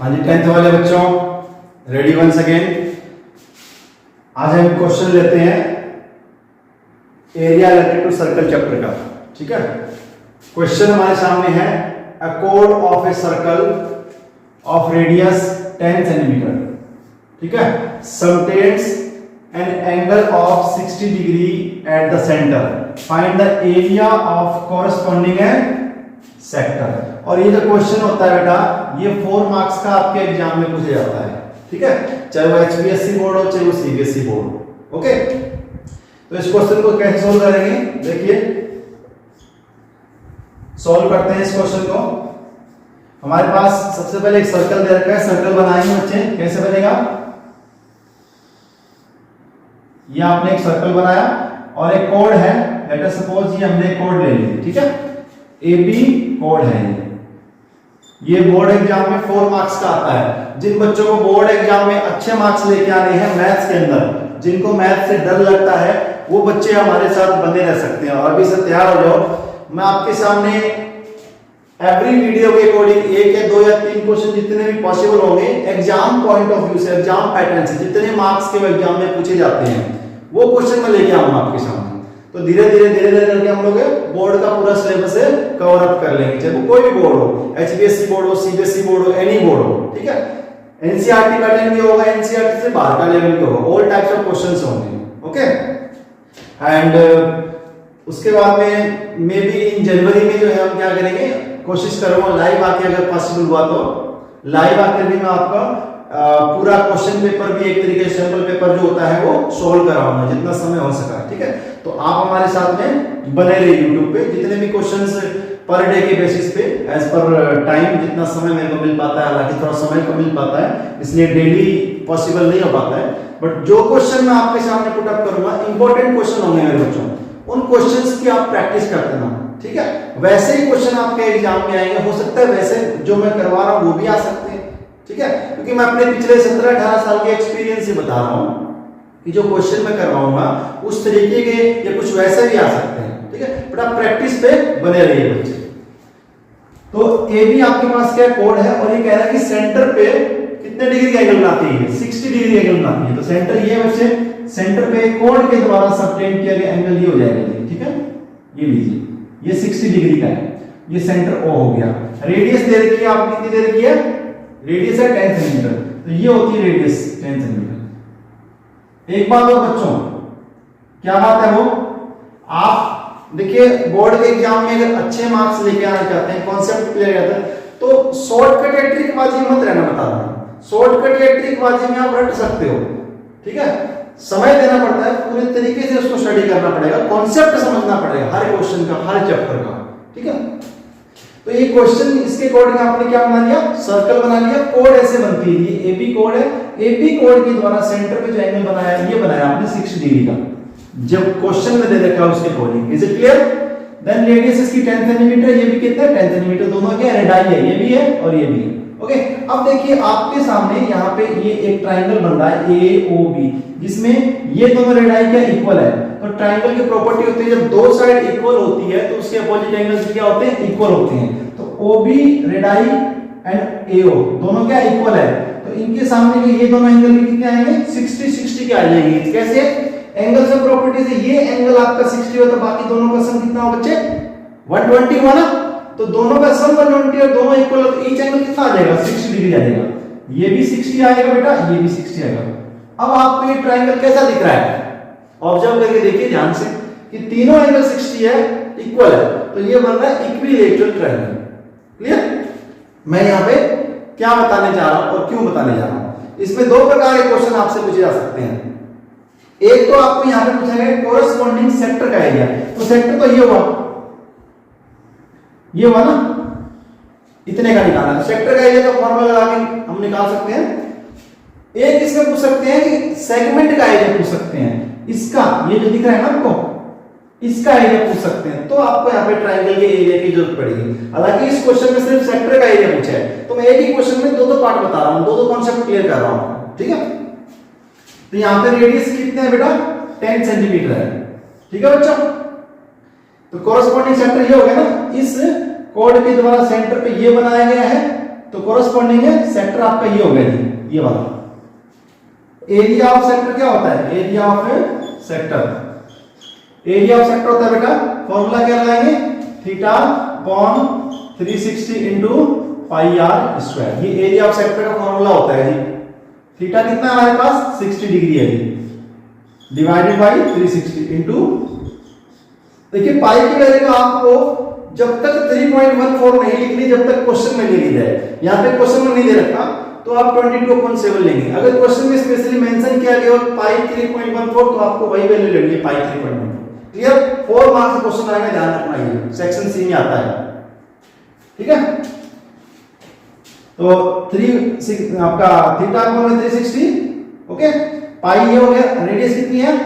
हाँ जी, 10th वाले बच्चों रेडी वंस अगेन। आज हम क्वेश्चन लेते हैं area related to circle chapter का। ठीक है, क्वेश्चन हमारे सामने है अ कोड of a circle of radius 10 centimetre. ठीक है, subtends an angle of 60 degree at the centre, find the area of corresponding sector. और ये जो क्वेश्चन होता है बेटा, ये 4 मार्क्स का आपके एग्जाम में पूछा जाता है। ठीक है, चाहे वो HPSC बोर्ड हो चाहे वो CBSE बोर्ड हो। ओके, तो इस क्वेश्चन को कैसे सोल्व करेंगे, देखिए सॉल्व करते हैं इस क्वेश्चन को। हमारे पास सबसे पहले एक सर्कल दे रखा है, सर्कल बनाएंगे बच्चे। कैसे बनेगा, ये आपने एक सर्कल बनाया और एक कोड है, लेट अस सपोज ये हमने एक कोड ले लिया। ठीक है, AB कोड है ये बोर्ड एग्जाम में 4 मार्क्स का आता है। जिन बच्चों को बोर्ड एग्जाम में अच्छे मार्क्स लेके आने हैं मैथ्स के अंदर, जिनको मैथ्स से डर लगता है, वो बच्चे हमारे साथ बने रह सकते हैं। और अभी से तैयार हो जाओ, मैं आपके सामने एवरी वीडियो के अकॉर्डिंग 1 या 2 या 3 क्वेश्चन जितने भी पॉसिबल होंगे एग्जाम पॉइंट ऑफ व्यू से, एग्जाम पैटर्न से, जितने मार्क्स के एग्जाम में पूछे जाते हैं वो क्वेश्चन मैं लेके आऊंगा आपके सामने। तो धीरे धीरे करके हम लोग बोर्ड का पूरा सिलेबस कवर अप कर लेंगे, चाहे वो कोई भी बोर्ड हो, HPSC बोर्ड हो, CBSE बोर्ड हो, एनी बोर्ड हो। ठीक है, NCERT पैटर्न भी होगा, NCERT से बाहर का लेवल भी होगा, ऑल टाइप्स ऑफ क्वेश्चंस होंगे। ओके, एंड उसके बाद में मे बी इन जनवरी में जो है हम क्या करेंगे, कोशिश करूंगा लाइव आके, अगर पॉसिबल हुआ तो लाइव आकर भी मैं आपका पूरा क्वेश्चन पेपर भी एक तरीके से सैंपल पेपर जो होता है वो सोल्व कराऊंगा जितना समय हो सका। ठीक है, तो आप हमारे साथ में बने रहिए यूट्यूब पे, जितने भी क्वेश्चंस पर डे के बेसिस पे एज पर टाइम, जितना समय मेरे को मिल पाता है, हालांकि थोड़ा समय कम मिल पाता है इसलिए डेली पॉसिबल नहीं हो पाता है, बट जो क्वेश्चन मैं आपके सामने पुट अप करूंगा इंपॉर्टेंट क्वेश्चन होंगे मेरे बच्चों, उन क्वेश्चंस की आप प्रैक्टिस करते रहना। ठीक है, वैसे ही क्वेश्चन आपके एग्जाम में आएंगे, हो सकता है वैसे जो मैं करवा रहा हूं वो भी आ सकते हैं। ठीक है, क्योंकि मैं अपने पिछले 17-18 साल के एक्सपीरियंस से बता रहा हूं कि जो क्वेश्चन मैं करवाऊंगा उस तरीके के या कुछ वैसे भी आ सकते हैं। ठीक है, बट आप प्रैक्टिस पे बने रहिए बच्चे। तो AB आपके पास क्या कोड है और ये कह रहा है कि सेंटर पे कितने डिग्री का एंगल बनाती है, 60 डिग्री एंगल बनाती है। तो सेंटर ये बच्चे, सेंटर पे कोड के द्वारा सबटेंड किया गया एंगल ये हो जाएगा। ठीक है, ये लीजिए, ये 60 डिग्री का है, ये सेंटर O हो गया। रेडियस दे रखी है आपकी, कितनी दे रखी है, रेडियस है 10 सेंटीमीटर, तो ये होती है रेडियस 10 सेंटीमीटर। एक बात और बच्चों, क्या बात है वो, आप देखिए बोर्ड के एग्जाम में अगर अच्छे मार्क्स लेके आना चाहते हैं, कॉन्सेप्ट क्लियर रहता है, तो शॉर्टकट या ट्रिकबाजी मत रहना, बता रहा हूं। शॉर्टकट या ट्रिकबाजी में आप रट सकते हो। ठीक है, समय देना पड़ता है, पूरे तरीके से उसको स्टडी करना पड़ेगा, कॉन्सेप्ट समझना पड़ेगा हर क्वेश्चन का, हर चैप्टर का। ठीक है, तो ये क्वेश्चन इसके अकॉर्डिंग आपने क्या बना लिया, सर्कल बना लिया। कोड ऐसे बनती है, ये AB कोड है, AB कोड के द्वारा सेंटर पे जो एंगल बनाया ये बनाया आपने 60 डिग्री का, जब क्वेश्चन में दे रखा है उसके according. Is it clear? Then radius इसकी 10 सेंटीमीटर, ये भी कितना है 10 सेंटीमीटर, दोनों क्या रेडाई है, ये भी है और ये भी है। ओके, अब देखिए आपके सामने यहाँ पे ये एक ट्राइंगल बन रहा है AOB, जिसमें ये दोनों रेडाई क्या इक्वल है। तो ट्राइंगल की प्रॉपर्टी होती है जब दो साइड इक्वल होती है तो उसके अपोजिट एंगल्स क्या होते हैं, इक्वल होते हैं। तो OB रेडाई एंड AO दोनों क्या इक्वल है, तो इनके सामने के ये दोनों एंगल भी कितने आएंगे, 60 के आ जाएंगे। कैसे, एंगल्स ऑफ प्रॉपर्टी से ये एंगल आपका 60 हो तो बाकी दोनों का सम कितना हो बच्चे, 120 हुआ ना। तो दोनों का सम 120 और दोनों इक्वल हो तो ईच एंगल कितना आ जाएगा, 60 डिग्री आ जाएगा। ये भी 60 आएगा बेटा, ये भी 60 आएगा। अब आपको ये ट्रायंगल कैसा दिख रहा है, ऑब्जर्व करके देखिए ध्यान से कि तीनों एंगल 60 है, इक्वल है, तो ये बन रहा है इक्विलैटरल ट्रायंगल। क्लियर? मैं यहाँ पे क्या बताने जा रहा हूं और क्यों बताने जा रहा हूं, इसमें 2 प्रकार के क्वेश्चन आपसे पूछे जा सकते हैं। एक तो आपको यहाँ पे पूछा गया कोरस्पॉन्डिंग सेक्टर का एरिया, तो सेक्टर तो ये हुआ ना, इतने का निकालना है। सेक्टर का एरिया का फॉर्मूला लगा के हम निकाल सकते हैं। एक इसमें पूछ सकते हैं कि सेगमेंट का एरिया पूछ सकते हैं, इसका ये जो दिख रहा है ना आपको, इसका एरिया पूछ सकते हैं। तो आपको यहाँ पे ट्रायंगल के एरिया की जरूरत पड़ेगी। हालांकि इस क्वेश्चन में सिर्फ सेक्टर का एरिया पूछा है, तो मैं एक ही क्वेश्चन में 2 पार्ट बता रहा हूँ, 2 कॉन्सेप्ट क्लियर कर रहा हूँ। ठीक है, तो यहाँ पे रेडियस कितने है बेटा, 10 सेंटीमीटर है। ठीक है बच्चों, तो कोरस्पॉन्डिंग सेक्टर ये हो गया ना, इस कोड के द्वारा सेंटर पे ये बनाया गया है तो कोरस्पॉन्डिंग है सेक्टर आपका ये हो गया जी, ये वाला। एरिया ऑफ सेक्टर क्या होता है? Area of sector, area of sector होता है बेटा, फॉर्मूला क्या लगाएंगे? Theta upon 360 into pi r square. ये एरिया ऑफ सेक्टर का फॉर्मूला होता है जी। थीटा कितना है हमारे पास? 60 डिग्री है जी, डिवाइडेड बाई 360 इंटू, देखिए पाई की वैल्यू आपको जब तक 3.14 नहीं लिखनी, जब तक क्वेश्चन में नहीं ली जाए। यहाँ पे क्वेश्चन में नहीं दे रखा तो आप 22.7 लेंगे। अगर क्वेश्चन में स्पेशली मेंशन किया गया हो पाई 3.14 तो आपको वही वैल्यू लेनी है, पाई 3.14। क्लियर? 4 मार्क्स का क्वेश्चन आएगा, ध्यान रखना, ये सेक्शन सी में आता है। ठीक है, तो 3 आपका थीटा को 360, ओके, पाई ये हो गया। रेडियस कितनी है?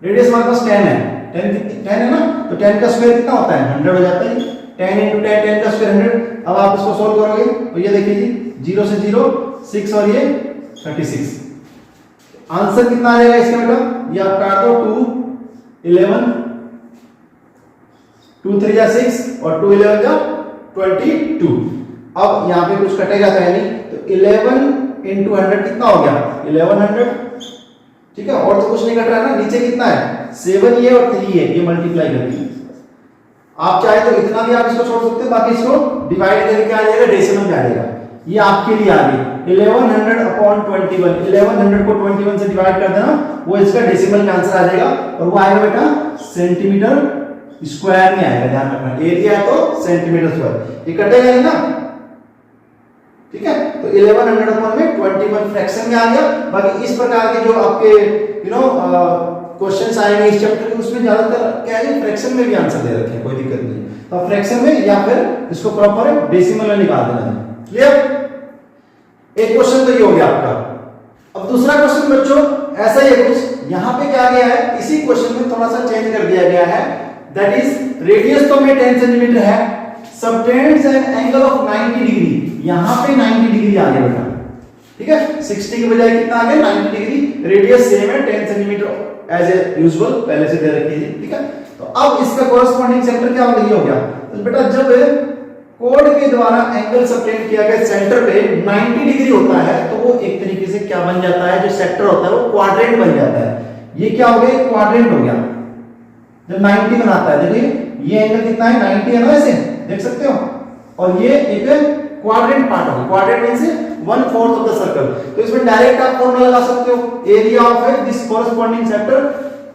रेडियस हमारे पास 10 है, 10 है ना, तो 10 का स्क्वायर कितना होता है? 100 हो जाता है। 10 इंटू 10, 10 का स्क्वायर 100। अब आप इसको सोल्व करोगे तो ये देखिए जी, 0 से 0 6 और ये 36। आंसर कितना आ जाएगा इसका बेटा? ये आप काट दो, 2 11, 2 3 जा 6 और 2 11 जा 22। अब यहाँ पे कुछ कटेगा तो है नहीं, तो 11 इंटू 100 कितना हो गया? 1100। ठीक है, और तो कुछ नहीं कट रहा है ना। नीचे कितना है? 7 ये और 3 है, ये मल्टीप्लाई करके आप चाहे तो इतना भी आप इसको छोड़ सकते हैं, बाकी इसको डिवाइड करके आ जाएगा, डेसिमल में आ जाएगा। ये आपके लिए आ गई 1100 अपॉन 21। 1100 को 21 से डिवाइड कर देना, वो इसका डेसिमल में आंसर आ जाएगा, और वो आएगा बेटा सेंटीमीटर स्क्वायर में आएगा। ध्यान रखना, एरिया है तो सेंटीमीटर स्क्वायर, ये कटेगा नहीं ना। ठीक है, तो 1100 अपॉन में 21 फ्रैक्शन में आ गया। बाकी इस प्रकार के जो आपके क्वेश्चंस आएंगे इस चैप्टर के, उसमें ज्यादातर क्या है, फ्रैक्शन में भी आंसर दे रखे हैं, कोई दिक्कत नहीं। तो फ्रैक्शन में या फिर इसको प्रॉपर डेसिमल में निकाल देना है। क्लियर? एक क्वेश्चन तो ये हो गया आपका। अब दूसरा क्वेश्चन बच्चों ऐसा ही है कुछ, यहां पे क्या गया है, इसी क्वेश्चन में थोड़ा सा चेंज कर दिया गया है। दैट इज रेडियस तो में 10 सेंटीमीटर है, subtends an angle of 90 degree. यहां पे 90 डिग्री आ गया बेटा। ठीक है, 60 की बजाय कितना आ गया? 90 डिग्री। रेडियस सेम है 10 सेंटीमीटर एज ए यूजुअल, पहले से दे रखी है। ठीक है, तो अब इसका कोरस्पॉन्डिंग सेंटर क्या हो गया? तो बेटा जब कोड के द्वारा एंगल सबटेंड किया गया सेंटर पे 90 डिग्री होता है, तो वो एक तरीके से क्या बन जाता है, जो सेक्टर होता है वो क्वाड्रेंट बन जाता है। ये क्या हो गया? क्वाड्रेंट हो गया जब 90 बनाता है। देखिए ये एंगल कितना है? 90 है ना, ऐसे देख सकते हो, और ये एक क्वाड्रेंट पार्ट होगा। Quadrant means 1/4 of the circle. तो इसमें डायरेक्ट आप फॉर्मूला लगा सकते हो, area of this corresponding sector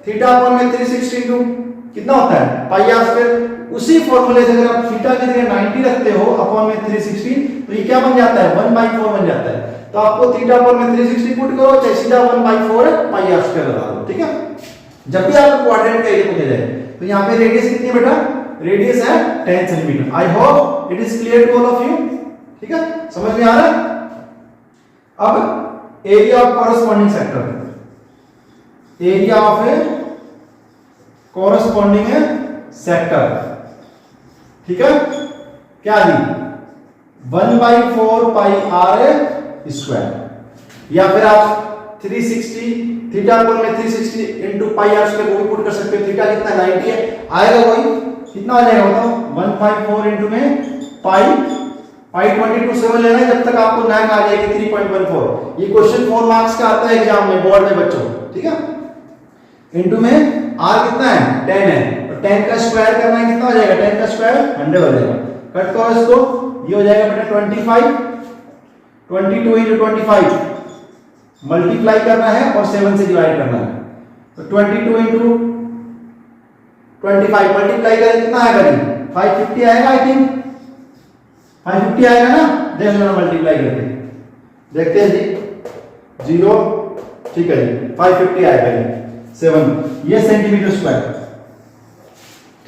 theta upon में 360 इंटू कितना होता है? पाई आर स्क्वायर। उसी फॉर्मूले से अगर आप थीटा की जगह 90 रखते हो अपॉन में 360, तो ये क्या बन जाता है? 1/4 बन जाता है। तो आपको थीटा अपॉन में 360 पुट करो, चाहे सीधा 1/4 पाई आर स्क्वायर लगा दो। ठीक है, जब भी आपको क्वाड्रेंट का एरिया पूछा जाए। तो यहाँ पे रेडियस कितनी है बेटा? रेडियस है 10 centimetre. I hope it is clear to all of you. ठीक है, समझ में आ रहा है? अब area of corresponding sector, area of a corresponding sector. ठीक है, क्या दी? 1/4 पाई आर स्क्वायर, या फिर आप 360 थीटा अपॉन में 360 इंटू पाई आर स्क्वायर वो भी पुट कर सकते हो। थीटा कितना 90 है, आएगा वही, कितना आ जाएगा बताओ? 1/4 इंटू में पाई 22.7 लेना है, जब तक आपको नैक आ जाएगी 3.14। ये क्वेश्चन 4 मार्क्स का आता है एग्जाम में, बोर्ड में बच्चों। ठीक है, इंटू में आर कितना है? 10 है, और 10 का स्क्वायर करना है, कितना हो जाएगा? 10 का स्क्वायर 100 हो जाएगा। कट करो इसको, ये हो जाएगा बेटा 25, 22 इंटू 25 मल्टीप्लाई करना है और 7 से डिवाइड करना है। तो 22 इंटू 25 मल्टीप्लाई करें कितना आएगा जी? 550 आएगा। आई थिंक 550 आएगा ना, देख लेना मल्टीप्लाई करके, देखते हैं जी। 0, ठीक है जी, 550 आएगा जी 7, ये सेंटीमीटर स्क्वायर।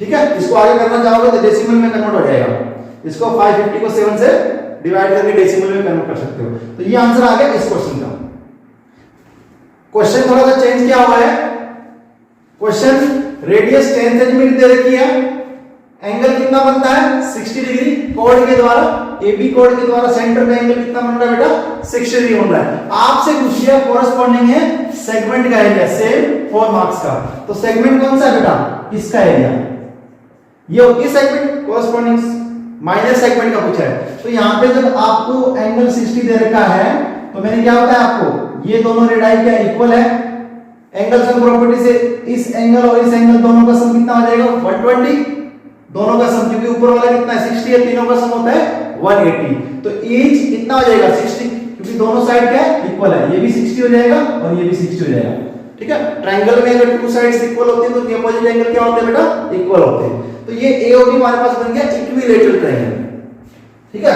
ठीक है, इसको आगे करना चाहोगे तो डेसिमल में कन्वर्ट हो जाएगा। इसको 550 को 7 से डिवाइड करके डेसिमल में कन्वर्ट कर सकते हो। तो ये आंसर आ गया इस क्वेश्चन का। क्वेश्चन थोड़ा सा चेंज किया हुआ है। क्वेश्चन रेडियस 10 सेंटीमीटर दे रखी है, एंगल कितना बनता है? 60 डिग्री। कोड के द्वारा, AB कोड के द्वारा सेंटर का एंगल कितना बन रहा है बेटा? 60 डिग्री बन रहा है। आपसे पूछिए कोरस्पॉन्डिंग है सेगमेंट का एरिया, सेम 4 मार्क्स का। तो सेगमेंट कौन सा है बेटा? इसका एरिया, ये होती है सेगमेंट कोरस्पॉन्डिंग माइनर सेगमेंट का पूछा है। तो यहाँ पे जब आपको एंगल 60 दे रखा है तो मैंने क्या बताया आपको, ये दोनों रेडाई क्या इक्वल है। एंगल सम प्रॉपर्टी से इस एंगल और इस एंगल दोनों का सम कितना हो जाएगा 120, दोनों का सम, क्योंकि ऊपर वाला कितना है 60 है, तीनों का सम होता है 180। तो ईच कितना हो जाएगा 60, क्योंकि दोनों साइड क्या है इक्वल है, ये भी 60 हो जाएगा और ये भी 60 हो जाएगा। ठीक है, ट्रायंगल में अगर टू साइड्स इक्वल होती है तो अपोजिट एंगल क्या होते हैं बेटा, इक्वल होते हैं। तो ये ए और बी हमारे पास बन गया इक्विलैटरल ट्रायंगल। ठीक है,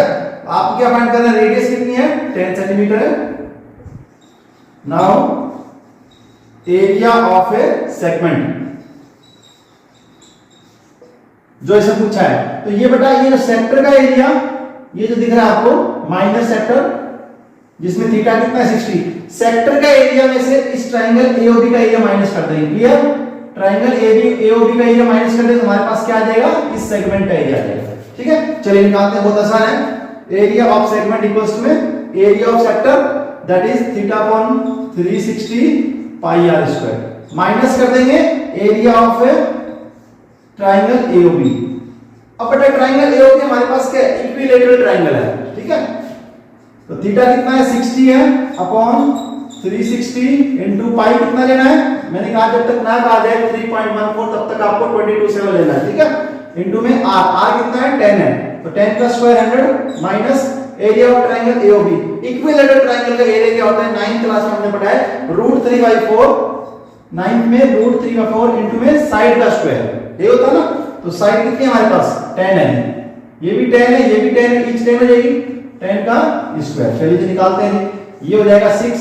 आपको क्या फाइंड करना है, रेडियस कितनी है 10 सेंटीमीटर है। Now area of A segment जो ऐसा पूछा है, तो ये बेटा ये जो सेक्टर का एरिया, ये जो दिख रहा है आपको माइनर सेक्टर जिसमें थीटा कितना है 60, सेक्टर का एरिया में से इस ट्रायंगल एओबी का एरिया माइनस कर देंगे। क्लियर, ट्रायंगल एओबी का एरिया माइनस कर देंगे तो हमारे पास क्या आ जाएगा, इस सेगमेंट का एरिया आ जाएगा। ठीक है, चलिए निकालते हैं, बहुत आसान है। Area of segment equals to में area of sector that is theta upon 360 pi r square, minus कर देंगे एरिया ऑफ ट्रायंगल एओबी। अब बेटा ट्रायंगल एओबी हमारे पास क्या है, इक्विलैटरल ट्रायंगल है। ठीक है, तो थीटा कितना है 60 है अपॉन 360 इनटू पाई कितना लेना है, मैंने कहा जब तक ना कहा जाए 3.14 तब तक आपको 22.7 लेना है। ठीक है, इनटू में आर कितना है 10 है, तो 10 का square 100 minus area of triangle AOB. Equilateral triangle का एरिया क्या होता है, 9th क्लास में हमने पढ़ा है √3/4, 9th में √3/4 इनटू में साइड का स्क्वायर, ये होता है ना। तो साइड कितनी है हमारे पास 10 है, ये भी 10 है, ये भी 10 है, ईच 10 हो जाएगी, 10 का स्क्वायर। चलिए तो निकालते हैं, ये हो जाएगा 6।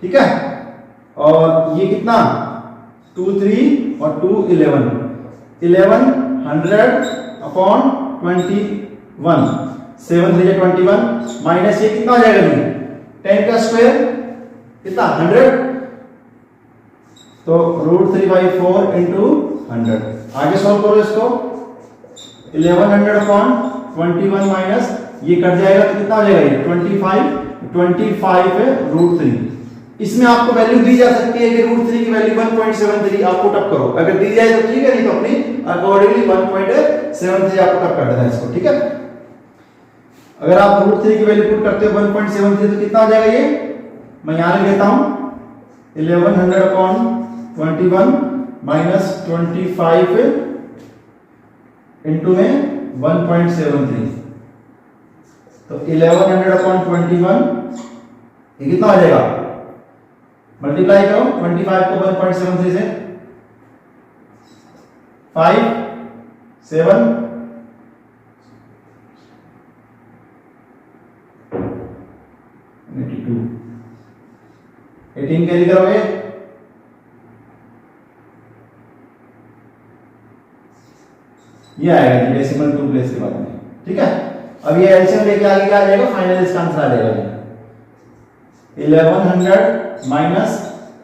ठीक है, और ये कितना 2 3 और 2 11, 1100 अपॉन 21, 7 3 21 माइनस ये कितना हो जाएगा जी 10 का स्क्वायर कितना 100, तो √3/4 इंटू 100। आगे सॉल्व करो इसको, 1100 अपॉन 21 माइनस ये कट जाएगा तो कितना हो जाएगा ये 25 है √3। इसमें आपको वैल्यू दी जा सकती है कि √3 की वैल्यू 1.73 आप पुट अप करो, अगर दी जाए तो ठीक है, नहीं तो अपनी अकॉर्डिंगली 1.73 आप पुट अप कर देना इसको। ठीक है, अगर आप √3 की वैल्यू पुट करते हो 1.73 तो कितना हो जाएगा, ये मैं यहां लिख देता हूं 1100 अपॉन 21 माइनस 25 इंटू में 1.73, तो 1100 अपॉन 21 ये कितना हो जाएगा, मल्टीप्लाई करो 25 को 1.73 से, 5 7 82, 18 कैरी करोगे, ये आएगा जी डेसिमल 2 प्लेस के बाद में। ठीक है, अब ये एलसीएम लेके आगे क्या आ जाएगा, फाइनल इसका आंसर आ जाएगा 1100 माइनस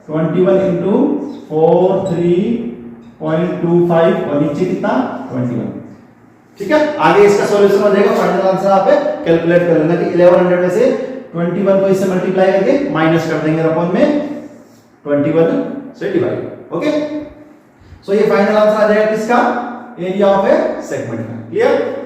21 इंटू 43.25 और नीचे कितना 21। ठीक है, आगे इसका सॉल्यूशन हो जाएगा, फाइनल आंसर आप कैलकुलेट कर लेना कि 1100 में से 21 को इससे मल्टीप्लाई करके माइनस कर देंगे अपन में 21 से डिवाइड। ओके, सो ये फाइनल आंसर आ जाएगा किसका, एरिया ऑफ ए सेगमेंट का। क्लियर।